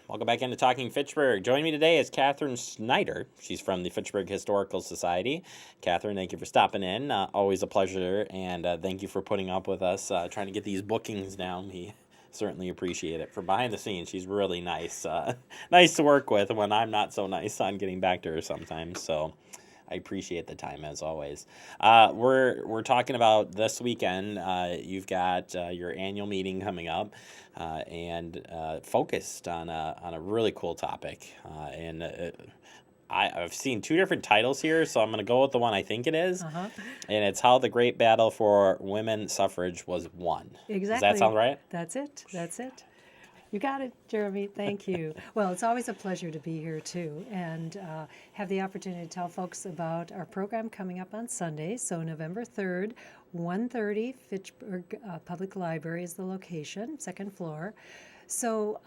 Welcome back into Talking Fitchburg. Joining me today is Catherine Schneider. She's from the Fitchburg Historical Society. Catherine, thank you for stopping in. Always a pleasure, and thank you for putting up with us trying to get these bookings down. We certainly appreciate it. For behind the scenes, she's really nice. Nice to work with when I'm not so nice on getting back to her sometimes. So I appreciate the time as always. We're talking about this weekend. You've got your annual meeting coming up, and focused on a really cool topic. I've seen two different titles here, so I'm going to go with the one I think it is, and it's how the great battle for women's suffrage was won. Exactly. Does that sound right? That's it. You got it, Jeremy. Thank you. Well, it's always a pleasure to be here, too, and have the opportunity to tell folks about our program coming up on Sunday. So November 3rd, 1:30, Fitchburg Public Library is the location, second floor. So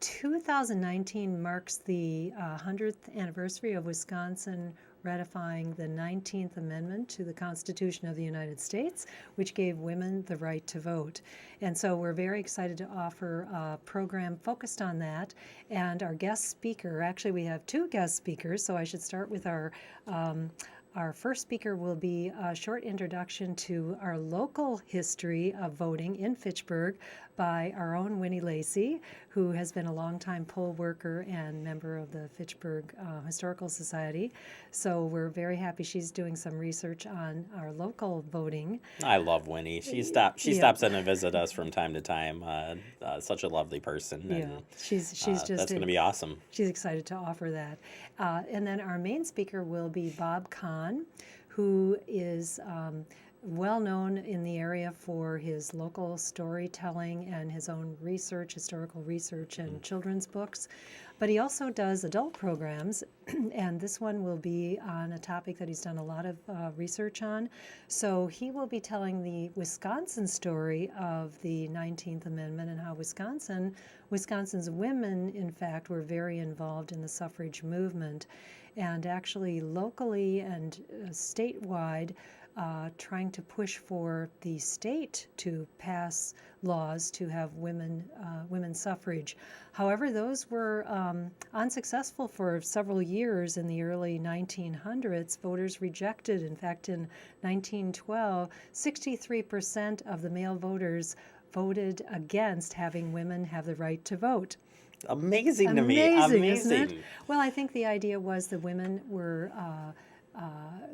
2019 marks the 100th anniversary of Wisconsin ratifying the 19th Amendment to the Constitution of the United States, which gave women the right to vote. And so we're very excited to offer a program focused on that. And our guest speaker, actually we have two guest speakers, so I should start with our first speaker will be a short introduction to our local history of voting in Fitchburg by our own Winnie Lacy, who has been a longtime poll worker and member of the Fitchburg Historical Society. So we're very happy she's doing some research on our local voting. I love Winnie. She stops in and visit us from time to time. Such a lovely person. Yeah, And, she's just that's going to be awesome. She's excited to offer that. And then our main speaker will be Bob Kann, who is well known in the area for his local storytelling and his own research, historical research, and children's books. But he also does adult programs, and this one will be on a topic that he's done a lot of research on. So he will be telling the Wisconsin story of the 19th Amendment and how Wisconsin's women, in fact, were very involved in the suffrage movement, and actually locally and statewide, trying to push for the state to pass laws to have women's suffrage. However, those were unsuccessful for several years in the early 1900s. Voters rejected. In fact, in 1912, 63% of the male voters voted against having women have the right to vote. Amazing to me. Amazing. Isn't it? Well, I think the idea was that women were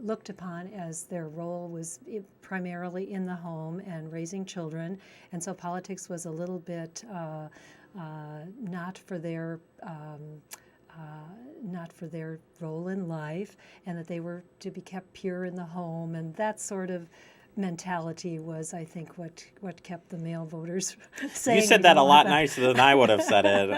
looked upon as their role was primarily in the home and raising children, and so politics was a little bit not for their role in life, and that they were to be kept pure in the home, and that sort of mentality was, I think, what kept the male voters saying. You said that a lot nicer than I would have said it.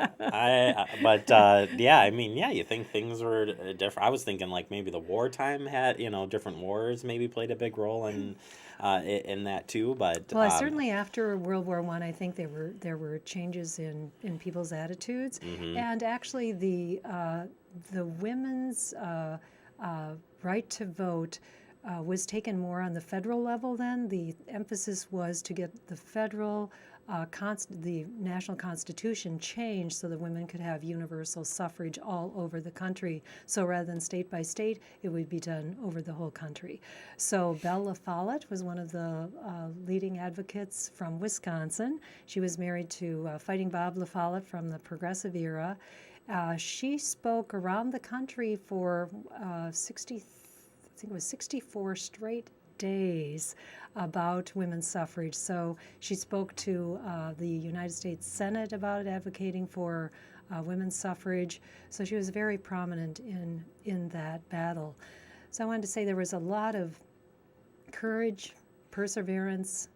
You think things were different. I was thinking like maybe the wartime had, different wars maybe played a big role in that too. But certainly after World War I think there were changes in people's attitudes, and actually the women's right to vote was taken more on the federal level then. The emphasis was to get the federal, the national constitution changed so that women could have universal suffrage all over the country. So rather than state by state, it would be done over the whole country. So Belle LaFollette was one of the leading advocates from Wisconsin. She was married to Fighting Bob LaFollette from the Progressive era. She spoke around the country for 64 straight days about women's suffrage. So she spoke to the United States Senate about it, advocating for women's suffrage. So she was very prominent in that battle. So I wanted to say there was a lot of courage, perseverance,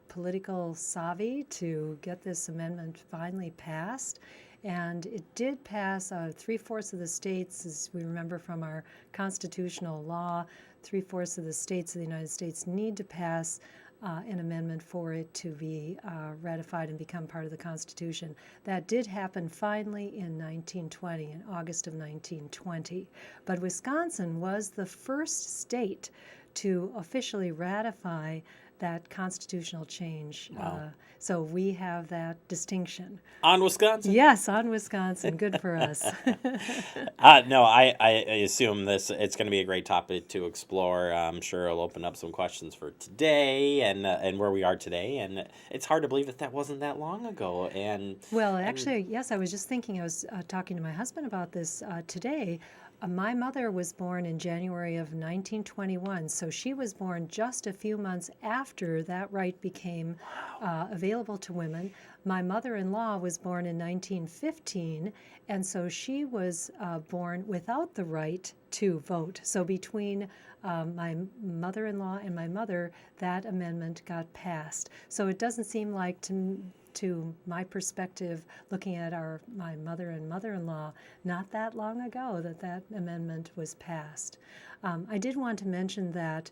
political savvy to get this amendment finally passed. And it did pass 3/4 of the states, as we remember from our constitutional law. 3/4 of the states of the United States need to pass an amendment for it to be ratified and become part of the Constitution. That did happen finally in 1920, in August of 1920. But Wisconsin was the first state to officially ratify that constitutional change. Wow. So we have that distinction. On Wisconsin? Yes, on Wisconsin. Good for us. No, I assume it's going to be a great topic to explore. I'm sure it'll open up some questions for today and where we are today. And it's hard to believe that wasn't that long ago. Well, actually, yes, I was just thinking, I was talking to my husband about this today. My mother was born in January of 1921, so she was born just a few months after that right became available to women. My mother-in-law was born in 1915, and so she was born without the right to vote. So between my mother-in-law and my mother, that amendment got passed. So it doesn't seem like to my perspective, looking at my mother and mother-in-law, not that long ago that amendment was passed. I did want to mention that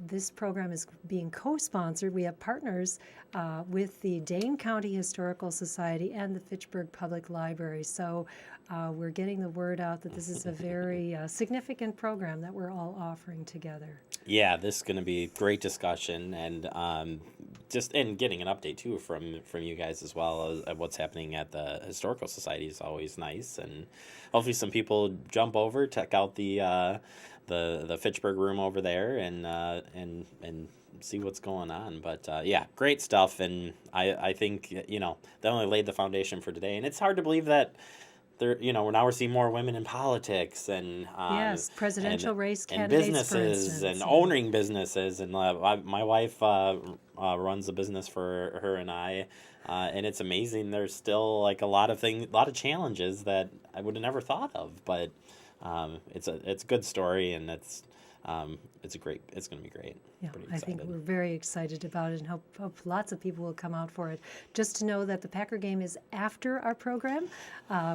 this program is being co-sponsored. We have partners with the Dane County Historical Society and the Fitchburg Public Library. So we're getting the word out that this is a very significant program that we're all offering together. Yeah, this is going to be great discussion and getting an update too from you guys as well as what's happening at the Historical Society is always nice, and hopefully some people jump over, check out the Fitchburg room over there and see what's going on. But yeah, great stuff, and I think that only laid the foundation for today, and it's hard to believe that. We're seeing more women in politics and yes, presidential race and candidates, businesses for instance, and owning businesses. And my wife runs a business for her and I, and it's amazing. There's still like a lot of challenges that I would have never thought of. But it's a good story, and it's going to be great. Yeah, I think we're very excited about it, and hope lots of people will come out for it. Just to know that the Packer game is after our program.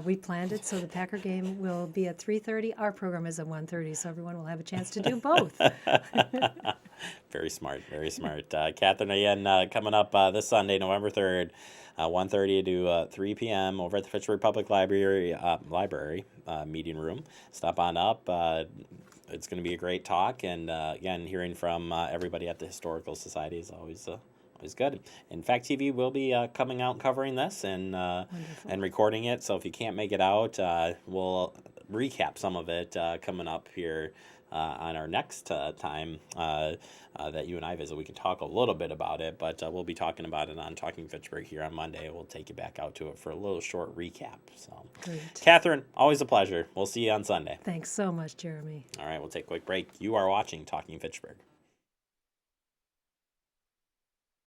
We planned it so the Packer game will be at 3:30. Our program is at 1:30, so everyone will have a chance to do both. Very smart, very smart. Catherine, again, coming up this Sunday, November 3rd, 1:30 to 3 p.m. over at the Fitchburg Public Library meeting room. Stop on up. It's going to be a great talk, and again, hearing from everybody at the Historical Society is always good. In fact, TV will be coming out covering this and recording it. So if you can't make it out, we'll recap some of it coming up here on our next time that you and I visit. We can talk a little bit about it, but we'll be talking about it on Talking Fitchburg here on Monday. We'll take you back out to it for a little short recap. So, great. Catherine, always a pleasure. We'll see you on Sunday. Thanks so much, Jeremy. All right, we'll take a quick break. You are watching Talking Fitchburg.